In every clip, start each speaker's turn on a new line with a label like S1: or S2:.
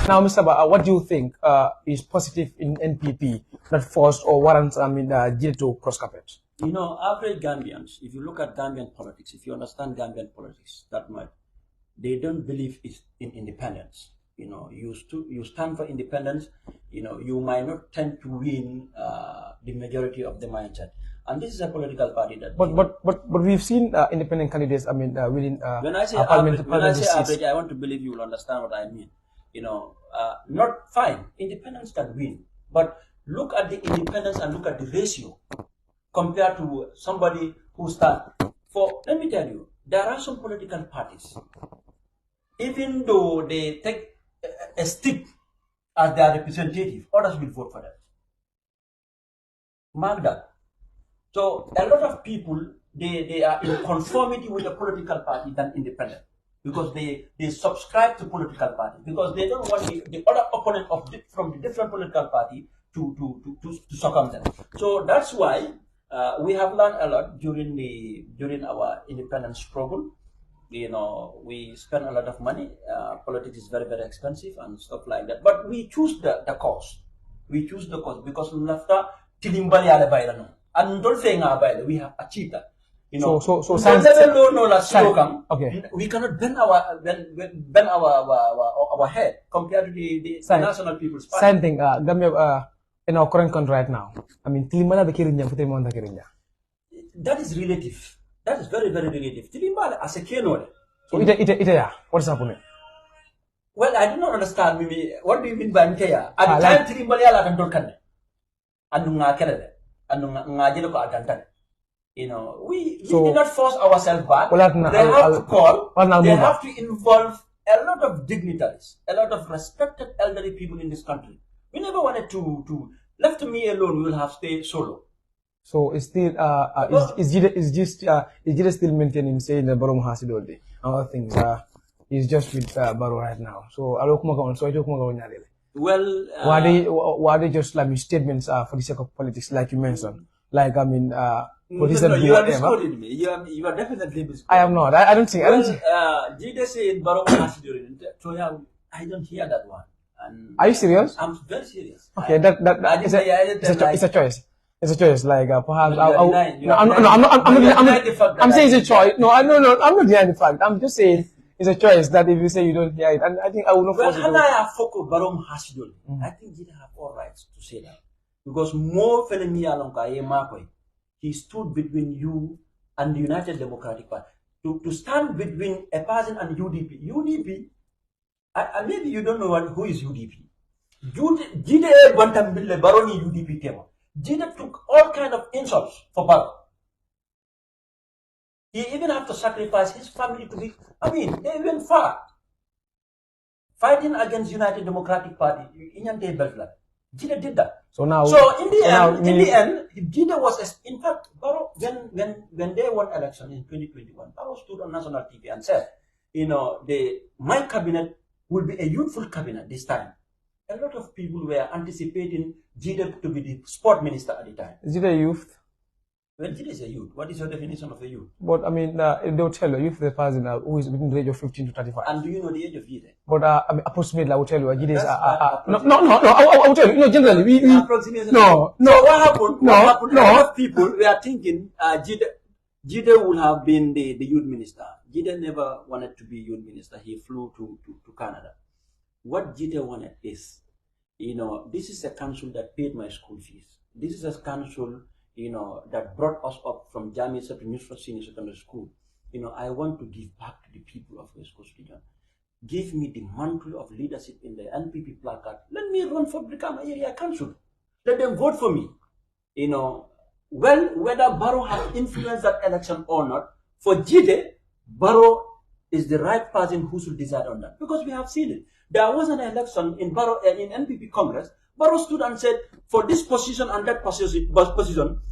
S1: Now, Mr. Ba, what do you think is positive in NPP that forced or warrants, Gitteh to cross carpet?
S2: You know, average Gambians, if you look at Gambian politics, if you understand Gambian politics that much, they don't believe in independence. You know, you stand for independence, you know, you might not tend to win the majority of the mindset. And this is a political party that.
S1: But we've seen independent candidates. Winning.
S2: When I say average, I want to believe you will understand what I mean. You know, not fine. Independence can win, but look at the independence and look at the ratio compared to somebody who stands for. Let me tell you, there are some political parties, even though they take a stick as their representative, others will vote for them. Mark that. So a lot of people, they are in conformity with the political party than independent, because they subscribe to political party, because they don't want the other opponent from the different political party to succumb them. So that's why we have learned a lot during our independence struggle. You know, we spend a lot of money. Politics is very, very expensive and stuff like that. But we choose the cause. We choose the cause because after tilimbali ala bayra and don't say we have achieved that. You know,
S1: so
S2: slogan.
S1: Okay.
S2: We cannot bend our head compared to the national people's party.
S1: Same thing. Gambia, in our current country right now, I mean, tilimbala bekirinya futemonda kirinya.
S2: That is relative. That is very, very relative. Tilimbala as a kenole.
S1: So ite what's happening?
S2: Well, I do not understand. What do you mean by Mteya? At the time, Tilimbala la kan dolkan. Anunga kerele. Anunga ngajelo ko adantan. You know, we did not force ourselves back. They have to involve a lot of dignitaries, a lot of respected elderly people in this country. We never wanted to left me alone. We will have stayed solo.
S1: So it's still is Gitteh still maintaining saying that Barrow Hasidoo day? Other things he's just with Barrow right now. So
S2: well,
S1: why they just like statements for the sake of politics, like you mentioned, like I mean.
S2: No, you are misquoting me. You are definitely misquoting.
S1: I am not. I don't think.
S2: Gitteh said Barrow Hasidoo. So yeah, I don't hear that one. And
S1: are you serious?
S2: I'm very serious.
S1: Okay, it's a choice. It's a choice. Like perhaps I'm saying it's a choice. No, I'm not denying the fact. I'm just saying it's a choice that if you say you don't hear it, and I think I will not force it.
S2: I think Gitteh have all rights to say that, because more he stood between you and the United Democratic Party. To stand between a person and UDP, maybe you don't know who is UDP. Gitteh Bantambil Baroni UDP came up. Gitteh took all kind of insults for Barrow. He even had to sacrifice his family to be. I mean, they went far. Fighting against United Democratic Party, Gitteh did that.
S1: So now,
S2: in the end, Gitteh was, in fact, Barrow, when they won election in 2021, Barrow stood on national TV and said, you know, my cabinet will be a youthful cabinet this time. A lot of people were anticipating Gitteh to be the sport minister at the time.
S1: Is it a youth?
S2: Well, Gitteh is a youth. What is your definition of a youth?
S1: But I mean, they'll tell you, youth is the person who is between the age of 15 to 35.
S2: And do you know the age of Gitteh?
S1: But I mean, approximately, I will tell you, Gitteh is I will tell you, generally,
S2: So what happened? A lot of people were thinking Gitteh would have been the youth minister. Gitteh never wanted to be youth minister. He flew to Canada. What Gitteh wanted is, you know, this is a council that paid my school fees. This is a council, you know, that brought us up from Jamia to Nusra Senior Secondary School. You know, I want to give back to the people of West Coast region. Give me the mantle of leadership in the NPP placard. Let me run for become area council. Let them vote for me. You know, well, whether Barrow has influenced that election or not, for Gitteh, Barrow is the right person who should decide on that, because we have seen it. There was an election in Barrow in NPP Congress. Barrow stood and said, for this position and that position,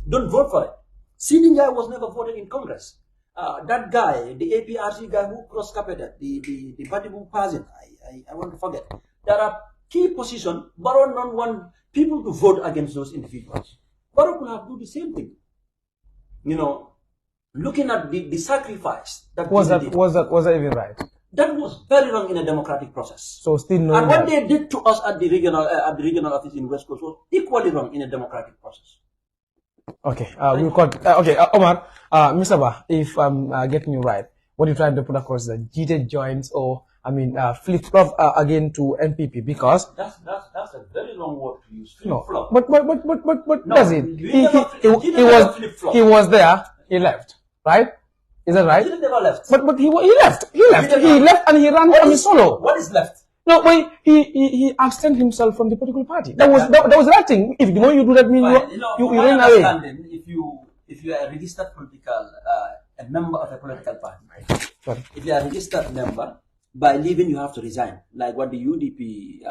S2: don't vote for it. Sitting guy was never voted in Congress. That guy, the APRC guy who cross-carpeted, the Batibu person, I want to forget. There are key positions. Barrow don't want people to vote against those individuals. Barrow could have done the same thing. You know, looking at the sacrifice that
S1: was that even right?
S2: That was very wrong in a democratic process.
S1: So still no.
S2: And what they did to us at the regional office in West Coast was equally wrong in a democratic process.
S1: Okay, we'll cut. Okay, Omar, Mr. Ba, if I'm getting you right, what you're trying to put across is that Gitteh joins, or flip-flop again to NPP, because
S2: that's a very long word to use.
S1: Flip-flop.
S2: No,
S1: but
S2: no,
S1: does it? He was there. He left, right? Is that right?
S2: He never left.
S1: But he left. He left and he ran solo.
S2: What is left?
S1: No, but he abstained himself from the political party. That was that thing. If the more you do that, mean you ran away.
S2: If you are a registered political a member of a political party,
S1: Sorry.
S2: if you are a registered member, by leaving you have to resign, like what the UDP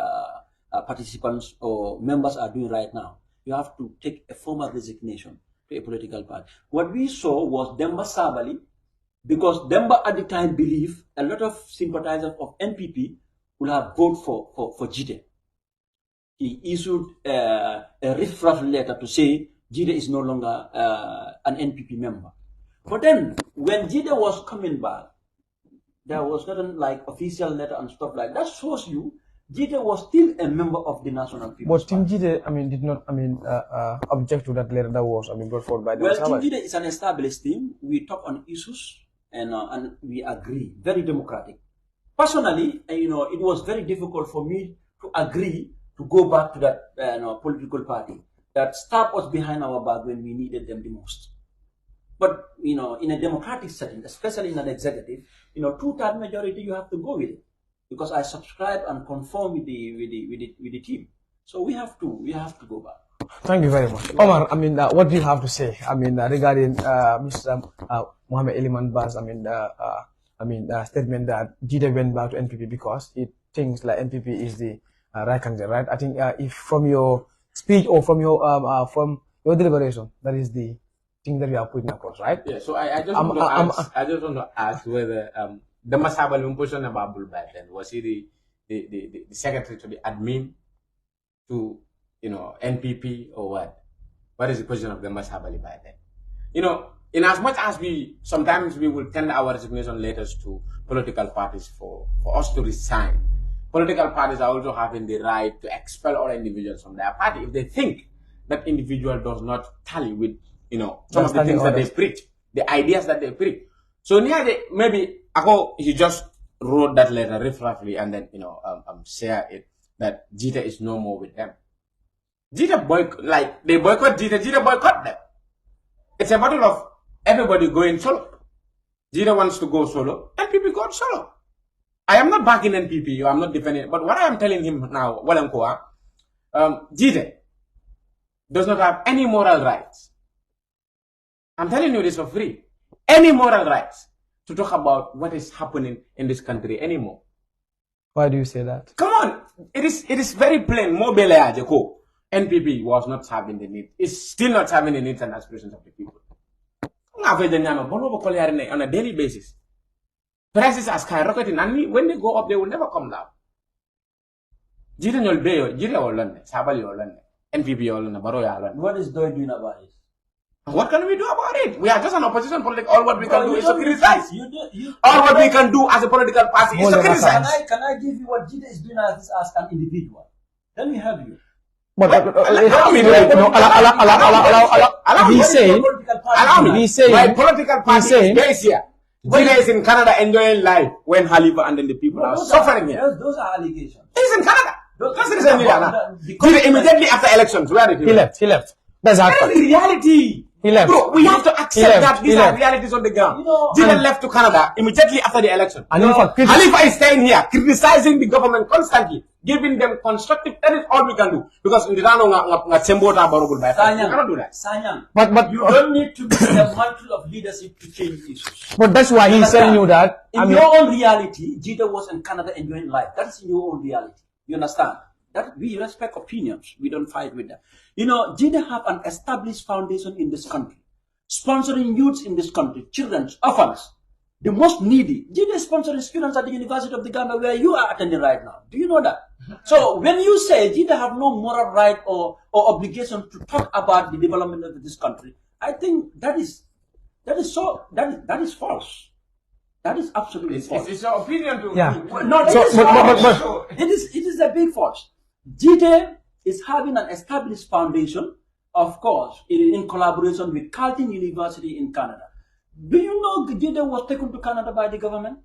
S2: participants or members are doing right now. You have to take a formal resignation to a political party. What we saw was Demba Sabali, because Demba at the time believed a lot of sympathizers of NPP will have voted for Gitteh. He issued a riff-raff letter to say Gitteh is no longer an NPP member. But then, when Gitteh was coming back, there was nothing like official letter and stuff like that. Shows you Gitteh was still a member of the National People's Party.
S1: But Team Gitteh, did not, object to that letter that was, brought forward by the
S2: Well, Team Gitteh is an established team. We talk on issues and we agree. Very democratic. Personally, it was very difficult for me to agree to go back to that political party that stabbed us behind our back when we needed them the most. But in a democratic setting, especially in an executive, 2/3 majority, you have to go with it, because I subscribe and conform with the team. So we have to go back.
S1: Thank you very much, Omar. What do you have to say? Regarding Mr. Mohammed Eliman Bas, statement that Gitteh went back to NPP because it thinks like NPP is the right candidate, right? I think if from your speech or from your deliberation, that is the thing that you are putting across, right?
S3: Yeah. So I just want to ask whether the Masabal position about Bull back then, was he the secretary to the admin to NPP or what? What is the position of the Masabali by then? In as much as sometimes we will send our resignation letters to political parties for us to resign. Political parties are also having the right to expel all individuals from their party if they think that individual does not tally with some of the things that they preach, the ideas that they preach. So maybe he just wrote that letter roughly and then share it that Gitteh is no more with them. Gitteh they boycott Gitteh, Gitteh boycott them. It's a matter of everybody going solo. Gitteh wants to go solo, NPP go solo. I am not backing NPP, I'm not defending it, but what I am telling him now, Gitteh does not have any moral rights. I'm telling you this for free. Any moral rights to talk about what is happening in this country anymore.
S1: Why do you say that?
S3: Come on, it is very plain. NPP was not serving the need. It's still not serving the needs and aspirations of the people. On a daily basis. Prices are skyrocketing, and when they go up, they will never come down.
S2: What is Doi doing about it?
S3: What can we do about it? We are just an opposition political. All what we can do is to criticize. All what we can do as a political party is to criticize.
S2: Can I give you what Gitteh is doing as an individual? Let me help you.
S1: He's saying
S3: my political party is based here. Gitteh is in Canada enjoying life when Halifa and then the people are suffering here.
S2: Those are allegations.
S3: He's in Canada. Gitteh immediately after elections, where did
S1: he left. That's
S3: the reality.
S1: He left.
S3: Bro, we have to accept that these are realities on the ground. Gitteh left to Canada immediately after the election. Halifa is staying here, criticizing the government constantly, giving them constructive. That is all we can do. Because in the round we cannot do that.
S2: But you don't need to be the mantle of leadership to change issues.
S1: But that's why he's telling you that.
S2: In your own reality, Gitteh was in Canada enjoying life. That's in your own reality. You understand? That we respect opinions. We don't fight with them. Gitteh have an established foundation in this country, sponsoring youths in this country, children, orphans, the most needy. Gitteh is sponsoring students at the University of the Gambia where you are attending right now. Do you know that? So when you say Gitteh have no moral right or obligation to talk about the development of this country, I think that is false. That is absolutely false.
S3: It's your opinion to...
S1: Yeah.
S2: No,
S1: So,
S2: it is a big false. Gitteh is having an established foundation, of course, in collaboration with Carleton University in Canada. Do you know Gitteh was taken to Canada by the government?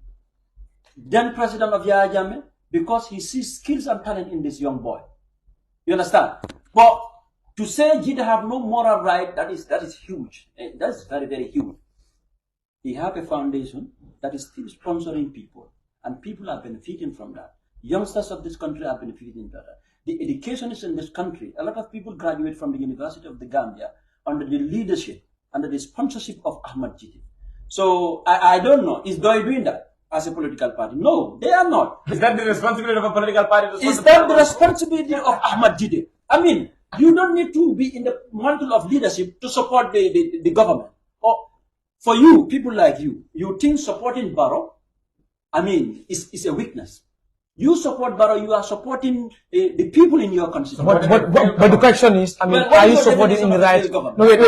S2: Then President of Yahya Jammeh, because he sees skills and talent in this young boy. You understand? But to say Gitteh have no moral right, that is huge. That is very, very huge. He have a foundation that is still sponsoring people, and people are benefiting from that. Youngsters of this country are benefiting from that. The educationists in this country, a lot of people graduate from the University of the Gambia under the leadership, under the sponsorship of Ahmad Gitteh. So I don't know, is Doi doing that as a political party? No, they are not.
S3: Is that the responsibility of a political party?
S2: Is that the responsibility of Ahmad Gitteh? I mean, you don't need to be in the mantle of leadership to support the government. Or for you, people like you think supporting Barrow, I mean, is a weakness. You support Barrow, you are supporting the people in your constituency.
S1: But the question is, I mean,
S2: Well,
S1: are you supporting in the right? No, wait.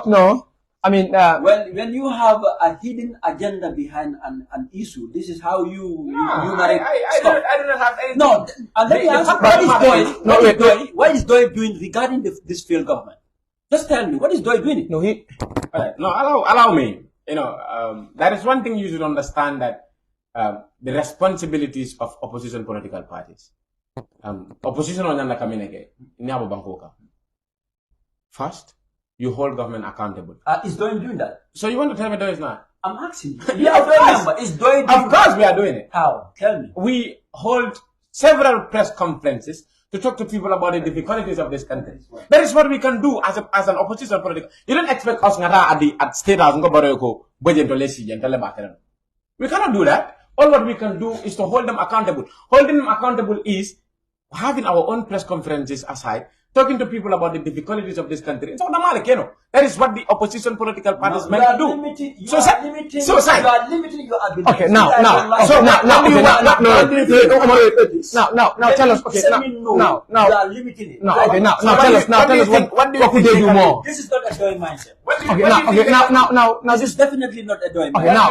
S1: No. I mean,
S2: When you have a hidden agenda behind an issue, this is how you narrate stuff.
S3: I don't have anything.
S2: No, and let me ask, what is Doi doing regarding this failed government? Just tell me, what is Doi doing?
S1: no,
S3: Allow me. You know, that is one thing you should understand, that the responsibilities of opposition political parties. Opposition on Yanda Kamineke, Nyabo Bankoka. First, you hold government accountable.
S2: Is Doi doing that?
S3: So you want to tell me Doi is not?
S2: I'm asking you.
S3: Yeah, of course.
S2: Is Doi doing
S3: Of course we are doing it.
S2: How? Tell me.
S3: We hold several press conferences to talk to people about the difficulties of this country. That is what we can do as an opposition political. You don't expect us at state house we cannot do that. All what we can do is to hold them accountable. Holding them accountable is having our own press conferences aside, talking to people about the difficulties of this country. So that is what the opposition political parties meant to do.
S2: You are limiting your ability.
S1: okay, now, tell us. Okay, now,
S2: You are limiting it.
S1: no, okay, now, tell us what could they do more?
S2: This is not a Doi mindset.
S1: Now,
S2: This is definitely not a Doi mindset.
S1: okay, now,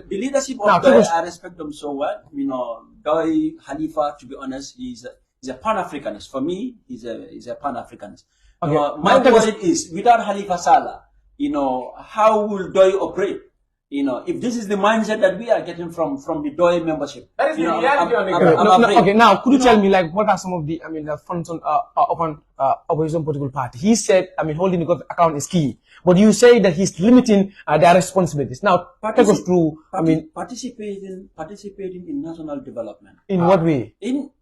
S2: The leadership of Doi, I respect them so well. You know, Doi Khalifa, to be honest, he's a Pan-Africanist. For me, he's a Pan-Africanist.
S1: Okay.
S2: My worry is, without Khalifa Sallah, you know, how will Doi operate? You know, if this is the mindset that we are getting from the Doi membership.
S3: That is the reality on the
S2: I'm afraid.
S1: Okay, now, could you tell me, like, what are some of the, the functions of an opposition political party? He said, holding the government account is key. But you say that he's limiting their responsibilities. Now, take us through,
S2: participating in national development.
S1: in what way?
S2: In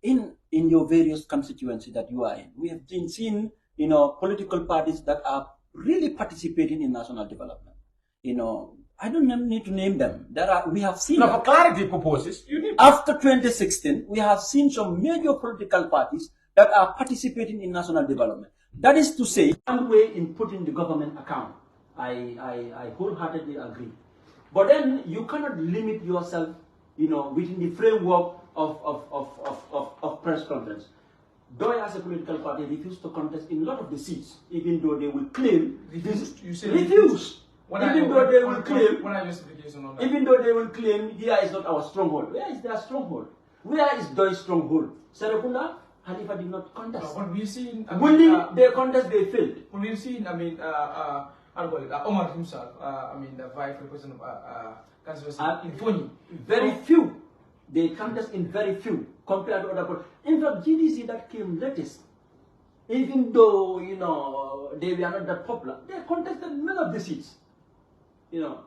S2: your various constituencies that you are in. We have seen, you know, political parties that are really participating in national development. You know, I don't need to name them. We have seen.
S3: No, for clarity purposes, you need.
S2: After 2016, we have seen some major political parties that are participating in national development. That is to say, one way in putting the government account. I wholeheartedly agree. But then you cannot limit yourself, you know, within the framework of press conference. Doi as a political party refused to contest in a lot of the seats, even though they will claim
S4: refused. You say
S2: refused. Even though they will claim here is not our stronghold. Where is their stronghold? Where is Doi's stronghold? Serekunda, Halifa did not contest.
S4: No, but we've seen.
S2: They contest, they failed.
S4: But we've seen. Omar himself. The vice president of constituency in Foni.
S2: Very few. They contest in very few compared to other parties. In fact, GDC that came latest, even though, you know, they were not that popular, they contested many of the seats. You know,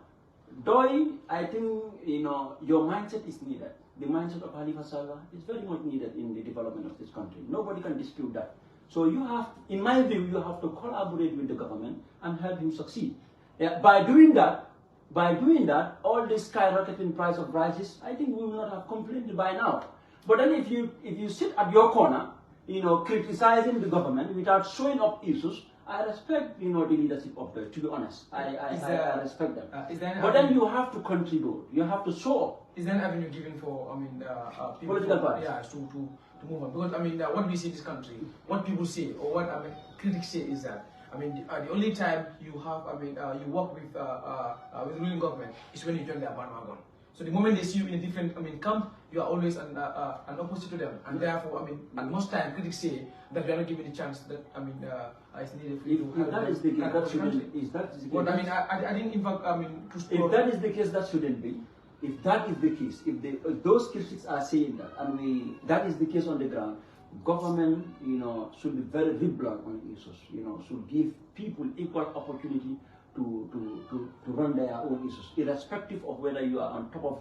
S2: Doi, I think, you know, your mindset is needed. The mindset of Khalifa Sallah is very much needed in the development of this country. Nobody can dispute that. So you have, in my view, you have to collaborate with the government and help him succeed. By doing that, all this skyrocketing price of rices, I think we will not have complained by now. But then if you sit at your corner, you know, criticizing the government without showing up issues, I respect, you know, the leadership of the, to be honest. I respect them. But then you have to contribute. You have to show up.
S4: Is there an avenue given for, people
S2: political parties?
S4: Yeah, to move on? Because, what we see in this country, what people say, or what critics say is that, I mean, the only time you have, you work with ruling government is when you join their bandwagon. So the moment they see you in a different, camp, you are always an opposite to them, and therefore, at most time critics say that you are not given the chance that is needed for you to.
S2: If that is the case, that shouldn't. Is that is the case?
S4: But I didn't in fact,
S2: if that is the case, that shouldn't be. If that is the case, if those critics are saying that, and that is the case on the ground, government, should be very vigilant on issues. Should give people equal opportunity to run their own issues, irrespective of whether you are on top of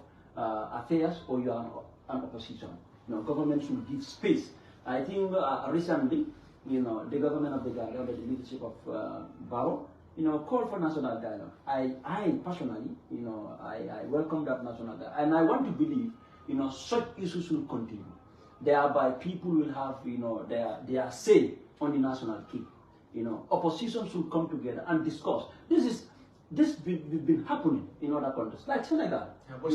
S2: affairs or you are on opposition. Government should give space. I think recently, the government of the Ghana, under the leadership of Barrow, called for national dialogue. I personally, I welcome that national dialogue, and I want to believe, such issues will continue. Thereby, people will have, their say on the national key. Opposition should come together and discuss. This been happening in other countries, like Senegal.
S4: Yeah, but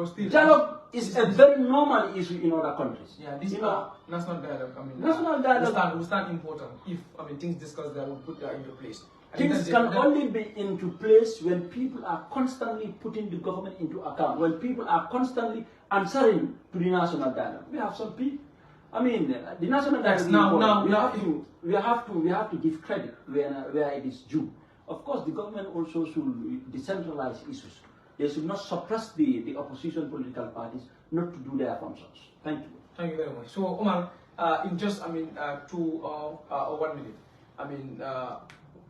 S4: still,
S2: dialogue is a very normal issue in other countries.
S4: Yeah, this national dialogue.
S2: National dialogue
S4: will stand important if things discussed there will put that into place.
S2: Things can only be into place when people are constantly putting the government into account, when people are constantly answering to the national dialogue. We have some people. The national dialogue. We have to give credit where it is due. Of course, the government also should decentralize issues. They should not suppress the opposition political parties not to do their functions. Thank you.
S4: Thank you very much. So, Omar, in just 2 or 1 minute,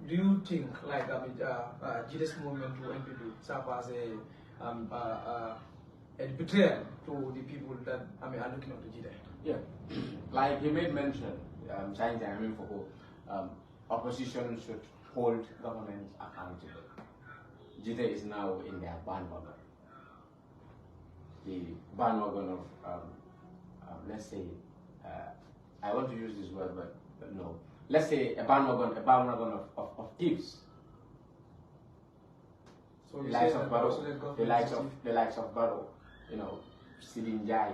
S4: do you think like Gitteh's movement to NPP serve as a betrayal to the people that are looking up to Gitteh?
S3: Yeah, like he made mention, opposition should hold government accountable. Gitteh is now in their bandwagon. The bandwagon of, let's say, I want to use this word, but no. Let's say a bandwagon of thieves.
S4: So
S3: the likes of Barrow, the likes of Barrow, Sidin Jai,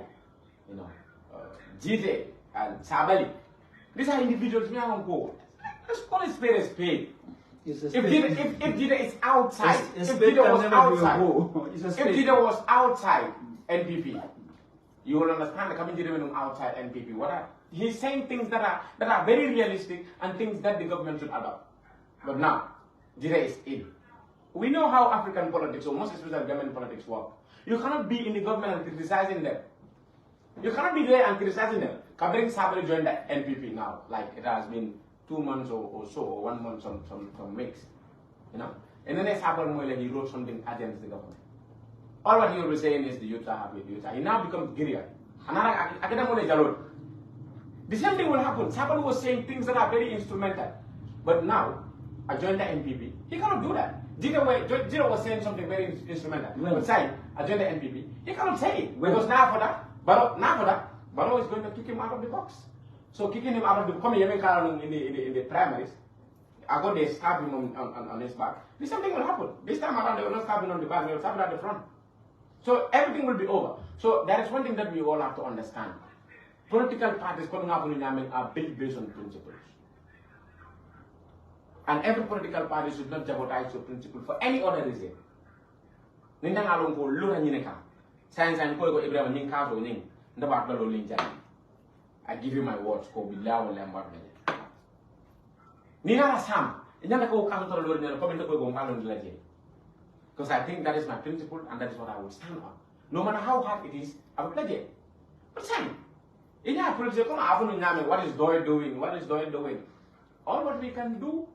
S3: Gitteh and Sabali. These are individuals we are on board. Let's call it spade a spade. If Gitteh is outside, if Gitteh was outside NPP, you will understand the coming Gitteh outside NPP. He's saying things that are very realistic and things that the government should adopt. But now, Gitteh is in. We know how African politics, or most especially government politics, work. You cannot be in the government and criticizing them. You cannot be there and criticizing them. Kabring Sabri joined the NPP now, like it has been 2 months or so, or 1 month, some weeks. And then he wrote something against the government. All what he was saying is the youth are happy, the youth are. He now becomes Gitteh. The same thing will happen. Sabali was saying things that are very instrumental. But now, I joined the NPP. He cannot do that. Gitteh was saying something very instrumental. But say, I joined the NPP. He cannot say it. Because now for that, Barrow is going to kick him out of the box. So kicking him out of the in the primaries, I got they stab him on his back. The same thing will happen. This time around, they will not stab him on the back, they will stab him at the front. So everything will be over. So that is one thing that we all have to understand. Political parties coming up in Yemen are built based on principles. And every political party should not jeopardize your principle for any other reason. I give you my words. Because I think that is my principle and that is what I will stand on. No matter how hard it is, I will pledge it. But saying, what is Doyle doing? What is Doyle doing? All what we can do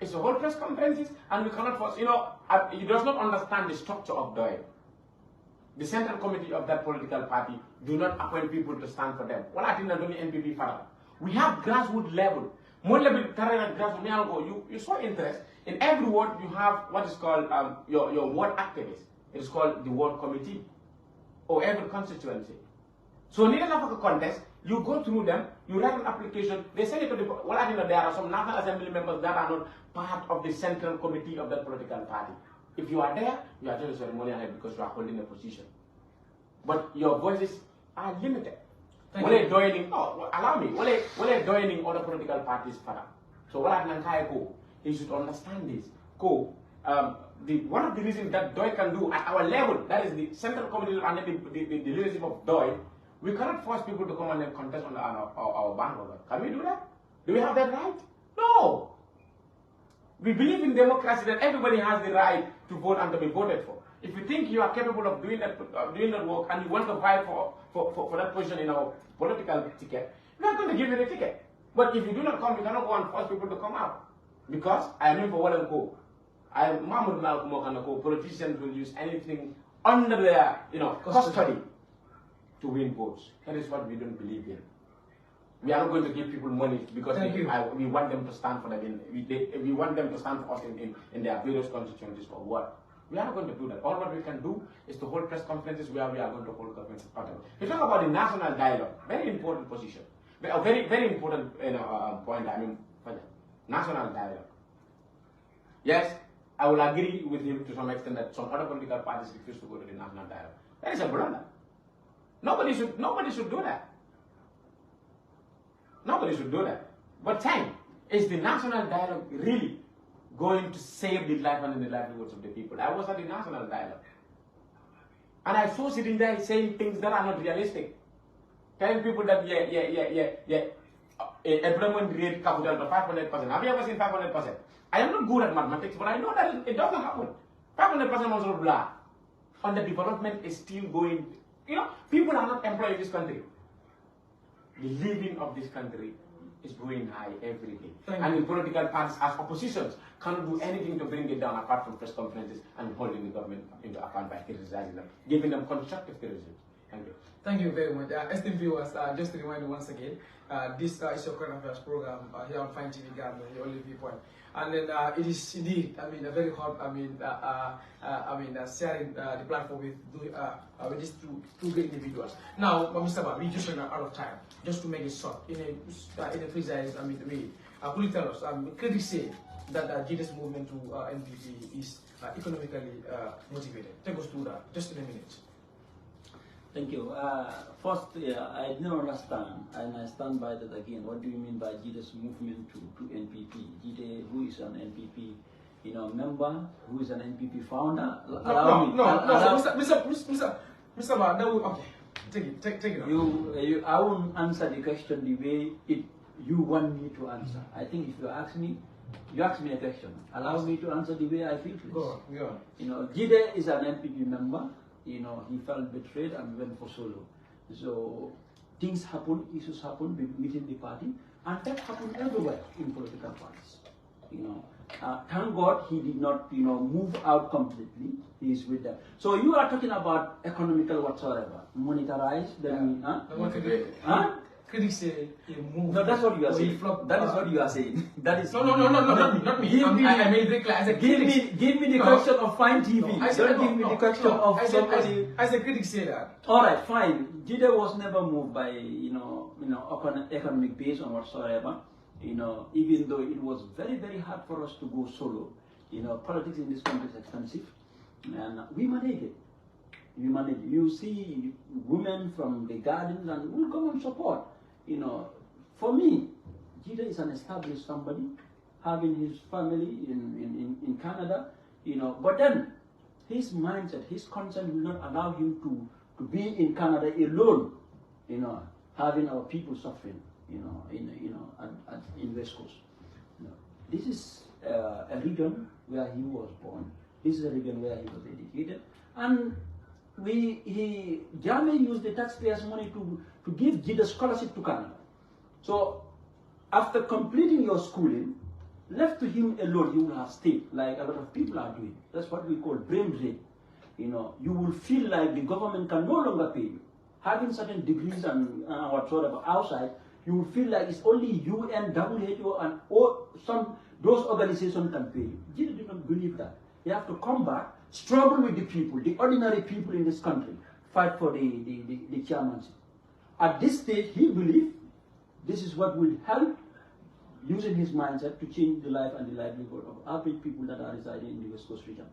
S3: is to hold press conferences, and we cannot force. He does not understand the structure of Doyle. The central committee of that political party do not appoint people to stand for them. What I think that only NPP father. We have grassroots level. More level grassroots. You show interest. In every ward you have what is called your ward activist. It is called the ward committee, or every constituency. So neither of a contest, you go through them, you write an application, they send it to the, well, I think that there are some National Assembly members that are not part of the central committee of that political party. If you are there, you are just a ceremonial head because you are holding a position. But your voices are limited. Allow me. Joining other political parties. So what I go. he should understand this. One of the reasons that DOI can do at our level, that is the central committee under the leadership of DOI, we cannot force people to come and contest on our bandwagon. Can we do that? Do we have that right? No. We believe in democracy, that everybody has the right to vote and to be voted for. If you think you are capable of doing that work and you want to fight for that position in our political ticket, we are going to give you the ticket. But if you do not come, you cannot go and force people to come out. Because I am in for what and go. I am Mahmoud Malkumokhanako. Politicians will use anything under their custody to win votes. That is what we don't believe in. We are not going to give people money because we want them to stand for them. We want them to stand for us in their various constituencies for what? We are not going to do that. All what we can do is to hold press conferences where we are going to hold government accountable. We talk about the national dialogue. Very important position. A very, very important point. I mean, national dialogue. Yes, I will agree with him to some extent that some other political parties refuse to go to the national dialogue. That is a blunder. Nobody should do that. Nobody should do that. But time, is the national dialogue really going to save the life and the livelihoods of the people? I was at the national dialogue. And I saw sitting there saying things that are not realistic. Telling people that, employment rate capital to 500%. Have you ever seen 500%? I am not good at mathematics, but I know that it doesn't happen. 500% also blah. And the development is still going. People are not employed in this country. The living of this country is going high every day. And the political parties as oppositions cannot do anything to bring it down apart from press conferences and holding the government into account by criticizing them, giving them constructive criticism. Thank you.
S4: Thank you very much. Esteemed viewers, just to remind you once again, this is your current affairs program here on Fine TV Gambia, the only viewpoint. And then it is indeed, a very hot, sharing the platform with these two great individuals. Now, Mr. Ba, we just ran out of time. Just to make it short, in a precise, way. Could you tell us, critics say that Gitteh's movement to NPP is economically motivated. Take us through that, just in a minute.
S2: Thank you. First, I didn't understand, and I stand by that again. What do you mean by Gitteh's movement to NPP? Gitteh, who is an NPP, member, who is an NPP founder? Mr. Ba, that would, okay. Take it. I won't answer the question the way you want me to answer. I think if you ask me a question. Allow me to answer the way I feel.
S4: Go on.
S2: Gitteh is an NPP member. He felt betrayed and went for solo. So things happen, issues happen within the party, and that happened everywhere in political parties. Thank God he did not, move out completely. He is with them. So you are talking about economical whatsoever, monetarized. Then,
S4: Critics say he moved.
S2: No, that's what you are saying. That is what you are saying. That is
S4: no, not me. I made it clear. I said,
S2: give me the question of Fine TV. Don't give me the question of somebody.
S4: I said critics say that.
S2: All right, fine. Gitteh was never moved by economic base or whatsoever. Even though it was very, very hard for us to go solo. Politics in this country is expensive, and we manage it. You see women from the gardens and will come and support. For me, Gitteh is an established somebody, having his family in Canada, but then his mindset, his conscience will not allow him to be in Canada alone, having our people suffering, in West Coast. This is a region where he was born. This is a region where he was educated, and Jammeh used the taxpayers' money to give Gitteh scholarship to Canada. So after completing your schooling, left to him alone, he will have stayed, like a lot of people are doing. That's what we call brain drain. You will feel like the government can no longer pay you. Having certain degrees and whatsoever outside, you will feel like it's only UN, WHO, and those organizations can pay you. Gitteh did not believe that. You have to come back, struggle with the people, the ordinary people in this country, fight for the chairmanship. At this stage, he believed this is what will help, using his mindset, to change the life and the livelihood of average people that are residing in the West Coast region.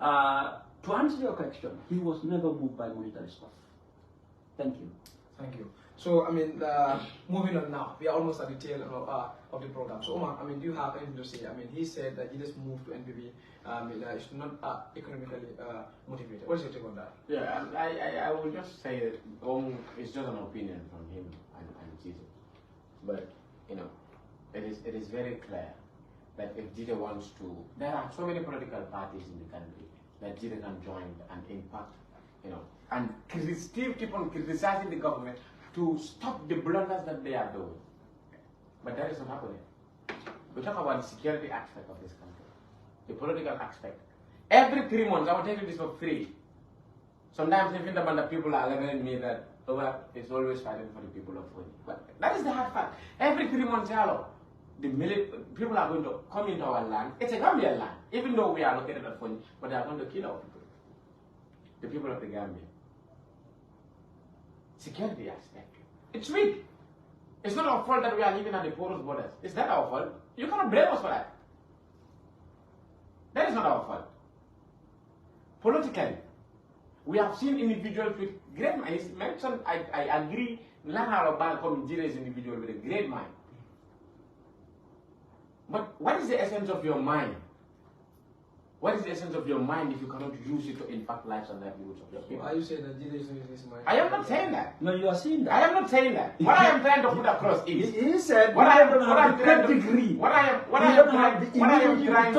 S2: To answer your question, he was never moved by monetary stuff. Thank you.
S4: Thank you. So, I mean, moving on now, we are almost at the tail of the program. So, Omar, I mean, do you have anything to say? I mean, he said that he just moved to NPP. It's not economically motivated. What's your take on that?
S3: Yeah, I will just say that it's just an opinion from him and Gitteh. But, you know, it is very clear that if Gitteh wants to, there are so many political parties in the country that Gitteh can join and impact, you know, and still keep on criticizing the government to stop the blunders that they are doing. But that is not happening. We talk about the security aspect of this country, the political aspect. Every 3 months, I will tell you this for free. Sometimes even the people are telling me that it's always fighting for the people of Foni. But that is the hard fact. Every 3 months, people are going to come into our land. It's a Gambian land, even though we are located at Foni, but they are going to kill our people, the people of the Gambia. Security aspect. It's weak. It's not our fault that we are living at the porous borders. It's not our fault. You cannot blame us for that. That is not our fault. Politically, we have seen individuals with great minds. I agree, Lana Alobang Gitteh is an individual with a great mind. But what is the essence of your mind? What is the essence of your mind if you cannot use it to impact lives and livelihoods of your people?
S4: Are you saying that Gitteh is using his mind?
S3: I am not saying that.
S2: No, you are saying that.
S3: I am not saying that. What I am trying to put across is
S2: He said
S3: what I am
S2: trying to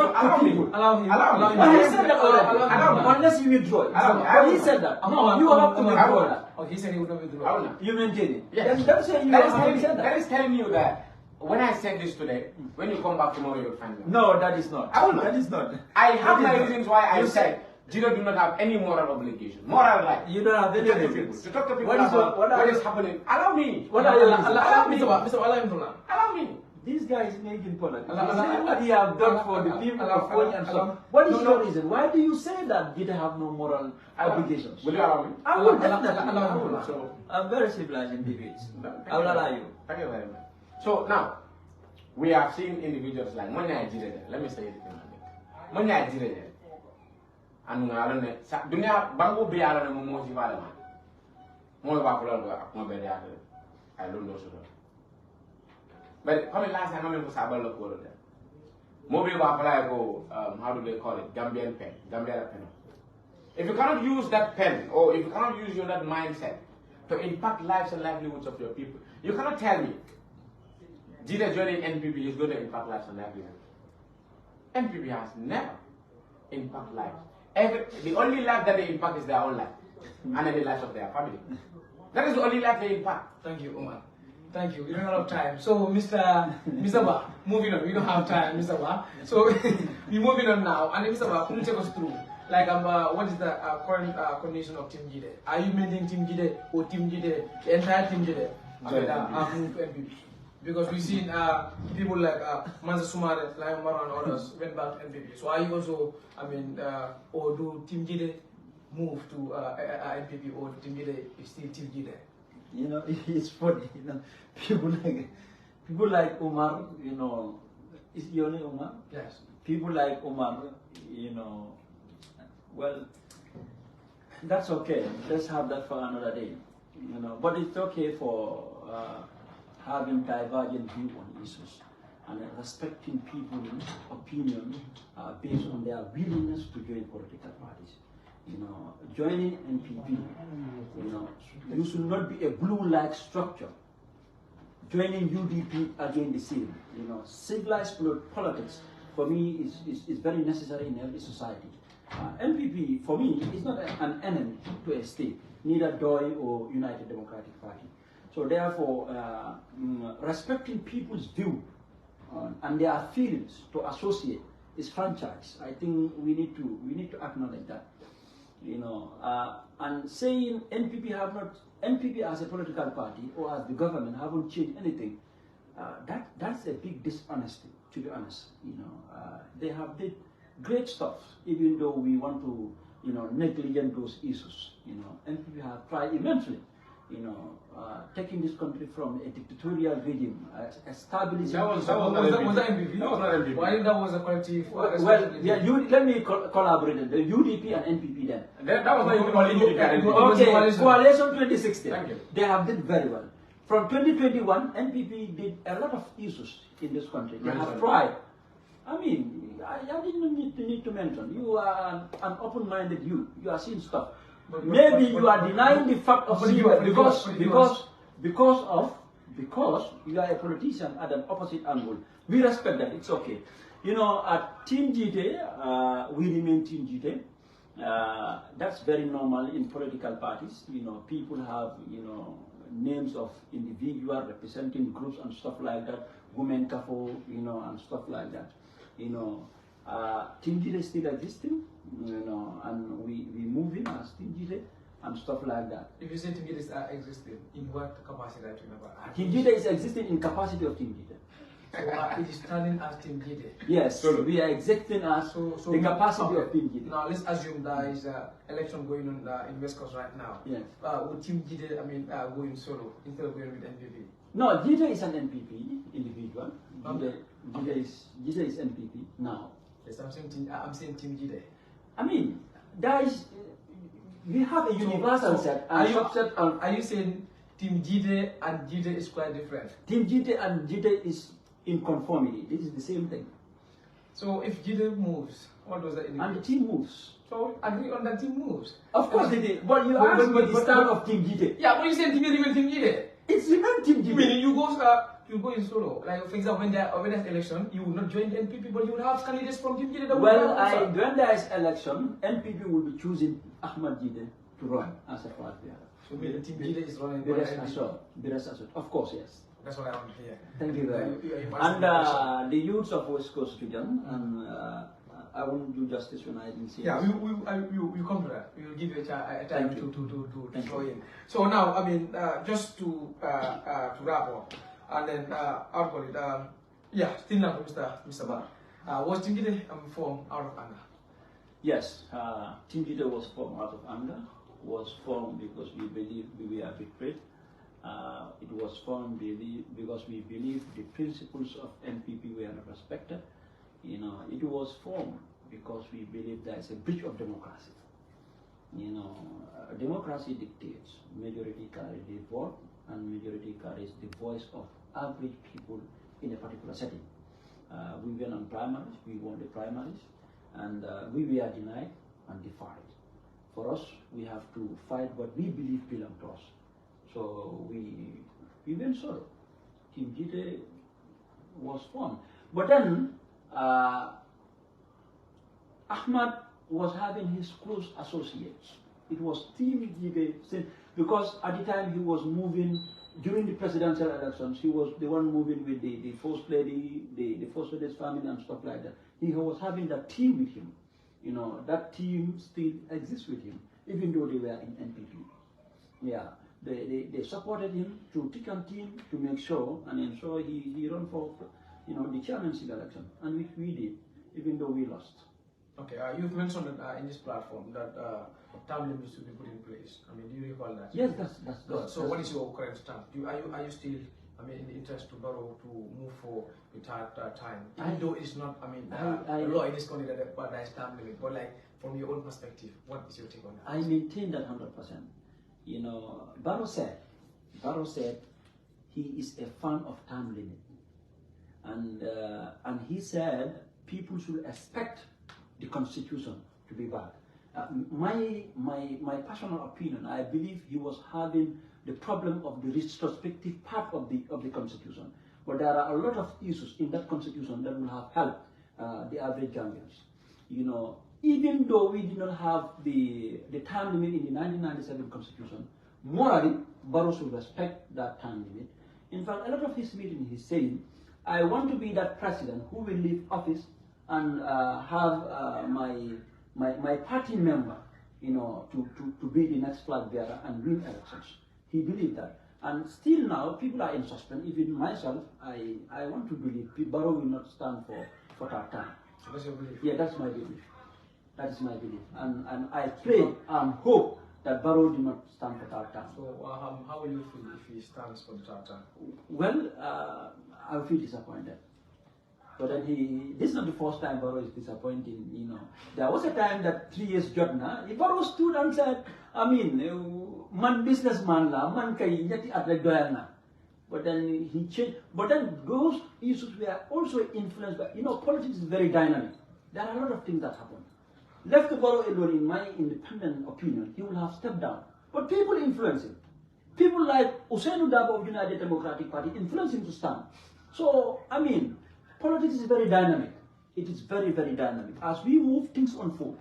S3: allow me.
S4: Allow him.
S2: But he said that already. Unless you withdraw it. But he said that. No, you have to withdraw that.
S4: Oh, he said he would not withdraw.
S2: You maintain it.
S3: Yes.
S2: That's saying you have said that.
S3: That is telling you that when I said this today, when you come back tomorrow, you'll find out.
S2: No, that is not.
S3: I will not.
S2: That is not.
S3: I have my reasons why I said Gitteh do not have any moral obligation, moral right.
S2: You don't have any
S3: to talk to people.
S2: reasons.
S3: To talk to people
S2: What is
S3: about
S2: what
S3: is happening. Allow me.
S2: What are your reasons?
S4: Allow me. Mr. Allow him to learn.
S3: Allow me.
S2: This guy is making politics.
S4: Allah,
S2: What he have done for the people of Foni and so on. What is your reason? Why do you say that Gitteh have no moral obligations?
S3: Will you allow me?
S2: I will definitely.
S4: Allah.
S3: So,
S2: I'm very civilized in debates. I will allow you.
S3: Thank you very much. So now, we have seen individuals like Manya Gitteh. Let me say it in Manya Gitteh. And dunia bango be ala na mo si bala man. Mo ba ko lo mo be ya I don't know so. But coming last time I'm going to sabal lo ko there. Mo be ba ko go how do they call it? Gambian pen, Gambian pen. If you cannot use that pen or if you cannot use that mindset to impact lives and livelihoods of your people, you cannot tell me Gitteh joining NPP is going to impact lives and livelihoods. NPP has never impacted lives. The only life that they impact is their own life and then the lives of their family. That is the only life they impact.
S4: Thank you, Omar. Thank you. We don't have time. So, Mr. Ba, moving on. We don't have time, Mr. Ba. So, we're moving on now. And Mr. Ba, can you take us through? Like, what is the current condition of Team Gitteh? Are you maintaining Team Gitteh or Team Gitteh, the entire Team Gitteh, have moved to NPP? Because we've seen people like Mansa Sumare, Lion Mara and others went back to NPP. So are you also, or do Team Gitteh move to NPP or Team Gitteh is still Team Gitteh?
S2: You know, it's funny, you know, people like Umar, you know, is your name Umar?
S4: Yes.
S2: People like Umar, you know, well, that's okay. Let's have that for another day, you know, but it's okay for having divergent view on issues and respecting people's opinion based on their willingness to join political parties. You know, joining NPP, you know, you should not be a glue-like structure. Joining UDP again the same. You know, civilized politics for me is very necessary in every society. NPP for me is not an enemy to a state, neither DOI or United Democratic Party. So therefore, respecting people's view and their feelings to associate is franchise. I think we need to acknowledge that. You know, and saying NPP as a political party or as the government haven't changed anything, that's a big dishonesty, to be honest. You know, they have did great stuff, even though we want to, you know, negligent those issues. You know, NPP have tried immensely, you know, taking this country from a dictatorial regime, establishing.
S4: Was that NPP?
S3: That was not NPP.
S4: Well, I think that was a collective.
S2: Well, yeah, let me collaborate. The UDP and NPP then.
S3: That was not even only UDP.
S2: Okay, Coalition 2016.
S3: Thank you.
S2: They have did very well. from 2021, NPP did a lot of issues in this country. They have tried. I mean, I didn't need to mention. You are an open-minded you. You are seeing stuff. Maybe you are denying the fact of seeing because you are a politician at an opposite angle. We respect that. It's okay. You know, at Team Gitteh, we remain Team Gitteh. That's very normal in political parties. You know, people have, you know, names of individuals representing groups and stuff like that. Women couple, you know, and stuff like that. You know, Team Gitteh is still existing, you know, and we move in as Team Gitteh and stuff like that.
S4: If you say Team Gitteh is existing, in what capacity are you talking about?
S2: Team Gitteh is existing in capacity of Team Gitteh.
S4: So it is standing as Team Gitteh.
S2: Yes, so we are existing as the capacity of Team Gitteh.
S4: Now let's assume there is an election going on in West Coast right now.
S2: Yes.
S4: Would Team Gitteh, going solo instead of going with NPP?
S2: No, Gitteh is an NPP individual. Gitteh is NPP now.
S4: Yes, I'm saying Team Gitteh.
S2: I mean, there is, we have a universal set and subset.
S4: Are you saying Team Gitteh and Gitteh is quite different?
S2: Team Gitteh and Gitteh is in conformity. This is the same thing.
S4: So if Gitteh moves, what does that indicate?
S2: And the team moves.
S4: So agree on that team moves.
S2: Of course they did. But you asked me the start of Team Gitteh.
S4: Yeah, but you saying Team Gitteh, Team Gitteh.
S2: It's remain Team Gitteh.
S4: Meaning you go in solo. Like for example, when there's election, you will not join the NPP, but you will have candidates from Team Gitteh.
S2: Well, when there is election, NPP will be choosing Ahmad Gitteh to run as a flag bearer.
S4: So meaning Team Gitteh is running.
S2: The rest assured. Of course, yes.
S4: That's what I want to hear.
S2: Thank you very much. And the youths of West Coast region, and I won't do justice when I didn't say.
S4: Yeah, we come to that. We will give you a time to throw in. So now, I mean, just to wrap up, and then I'll call it. Yeah, still now, Mr. Barrow. Was Team Gitteh formed out of anger?
S2: Yes, Team Gitteh was formed out of anger. Was formed because we believe we were betrayed. It was formed because we believe the principles of NPP were not respected. You know, it was formed because we believe there is a breach of democracy. You know, democracy dictates majority carries the vote and majority carries the voice of average people in a particular setting. We went on primaries, we won the primaries, and we were denied and defied. For us, we have to fight what we believe belongs to us. So we went solo. Team Gitteh was formed. But then, Ahmad was having his close associates. It was Team Gitteh, because at the time he was moving, during the presidential elections, he was the one moving with the First Lady, the First Lady's family and stuff like that. He was having that team with him. You know, that team still exists with him, even though they were in NPP. Yeah, they supported him through thick and thin to make sure and ensure he run for, you know, the chairmanship election, and which we did, even though we lost.
S4: Okay, you've mentioned that in this platform that term limits should be put in place. I mean, do you recall that?
S2: Yes, that's
S4: so. What is your current stance? Are you still, I mean, in the interest to Barrow to move for the third time? Even though it's not, I mean, a law in this country that there is term limit, but like from your own perspective, what is your take on that?
S2: I maintain that 100%. You know, Barrow said he is a fan of term limit, and he said people should expect the Constitution to be back. My personal opinion, I believe he was having the problem of the retrospective part of the Constitution. But there are a lot of issues in that Constitution that will have helped the average Gambians. You know, even though we did not have the time limit in the 1997 Constitution, morally, Barrow should respect that time limit. In fact, a lot of his meeting he's saying, I want to be that president who will leave office and have my party member, you know, to be the next flag bearer and win elections. He believed that. And still now, people are in suspense. Even myself, I want to believe Barrow will not stand for that time.
S4: So that's your belief?
S2: Yeah, that's my belief. That is my belief. And I pray and hope that Barrow do not stand for that time.
S4: So how will you feel if he stands for the third time?
S2: Well, I'll feel disappointed. But then this is not the first time Barrow is disappointing, you know. There was a time that 3 years Jotna, Barrow stood and said, I mean, man businessman la, man kay nyati at doyal na. but then he changed. But then those issues were also influenced by, politics is very dynamic. There are a lot of things that happen. Left to Barrow alone, in my independent opinion, he will have stepped down. But people influence him. People like Usainu Dabo of United Democratic Party influence him to stand. So, I mean, politics is very dynamic. It is very, very dynamic. As we move, things unfold.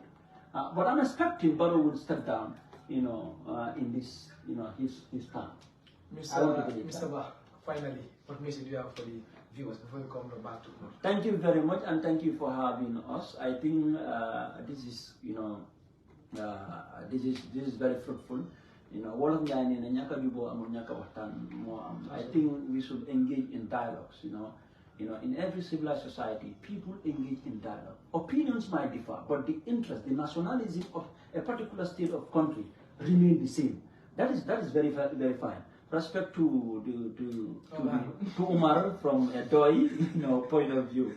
S2: But I'm expecting Barrow will step down, in this, his term.
S4: Mr. Ba, finally, what message do you have for the viewers before we come back to more?
S2: Thank you very much, and thank you for having us. I think this is, this is very fruitful. I think we should engage in dialogues. In every civilized society, people engage in dialogue. Opinions might differ, but the interest, the nationalism of a particular state of country remain the same. That is very, very fine. Respect to Umar from a Doi, point of view.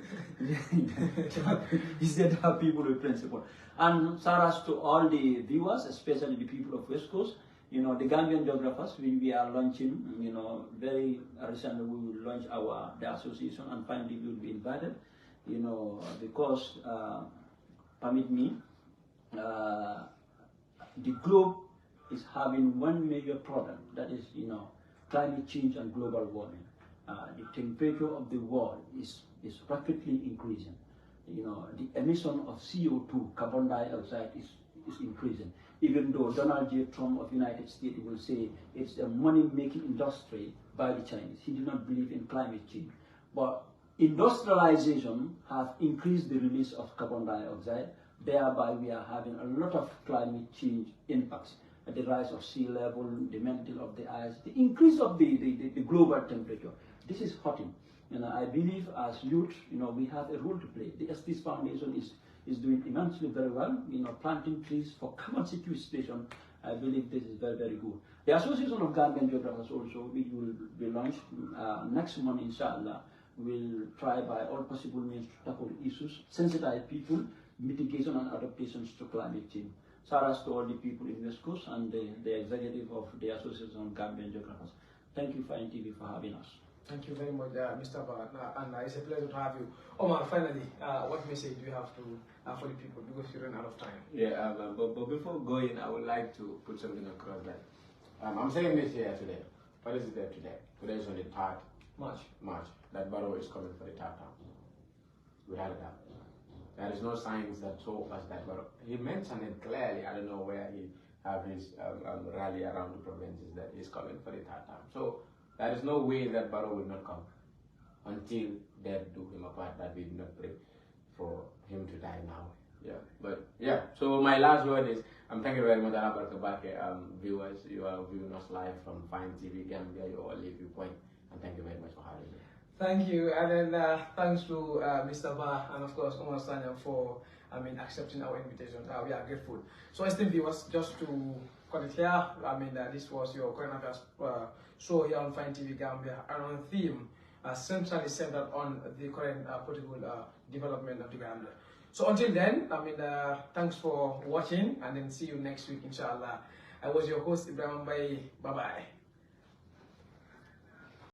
S2: He said that people with principle. And saras to all the viewers, especially the people of West Coast. The Gambian geographers, we are launching, very recently we will launch the association, and finally we will be invited, because, permit me, the globe is having one major problem, that is, climate change and global warming. The temperature of the world is rapidly increasing. The emission of CO2, carbon dioxide, is increasing. Even though Donald J. Trump of United States will say it's a money-making industry by the Chinese. He did not believe in climate change. But industrialization has increased the release of carbon dioxide. Thereby, we are having a lot of climate change impacts. The rise of sea level, the melting of the ice, the increase of the global temperature. This is hurting. I believe as youth, we have a role to play. The Estes Foundation is doing immensely very well, planting trees for carbon sequestration. I believe this is very, very good. The Association of Gambian Geographers also, which will be launched next month, inshallah, will try by all possible means to tackle issues, sensitize people, mitigation and adaptations to climate change. Saras to all the people in West Coast and the executive of the Association of Gambian Geographers. Thank you, Fine TV, for having us.
S4: Thank you very much, Mr. Ba, and it's a pleasure to have you. Omar, finally, what message do you have for the people, because you ran out of time?
S3: Yeah, but before going, I would like to put something across that. I'm saying this here today. What is it there today? Today is on the 3rd March. That Barrow is coming for the 3rd term. Without a doubt. There is no signs that show us that Barrow. He mentioned it clearly. I don't know where he have his rally around the provinces that he's coming for the 3rd term. So there is no way that Barrow will not come until death do him apart. That we do not pray for him to die now. Yeah, but yeah. So my last word is thank you very much, viewers. You are viewing us live from Fine TV Gambia. You all leave your point, and thank you very much for having me.
S4: Thank you, and then thanks to Mr. Ba and of course Omar Sanya for accepting our invitation. We are grateful. So esteemed viewers, just to cut it clear, this was your current affairs show here on Fine TV Gambia, and on theme centrally centered on the current political development of the Gambia. So until then, thanks for watching, and then see you next week, inshallah. I was your host, Ibrahim Bay. Bye-bye.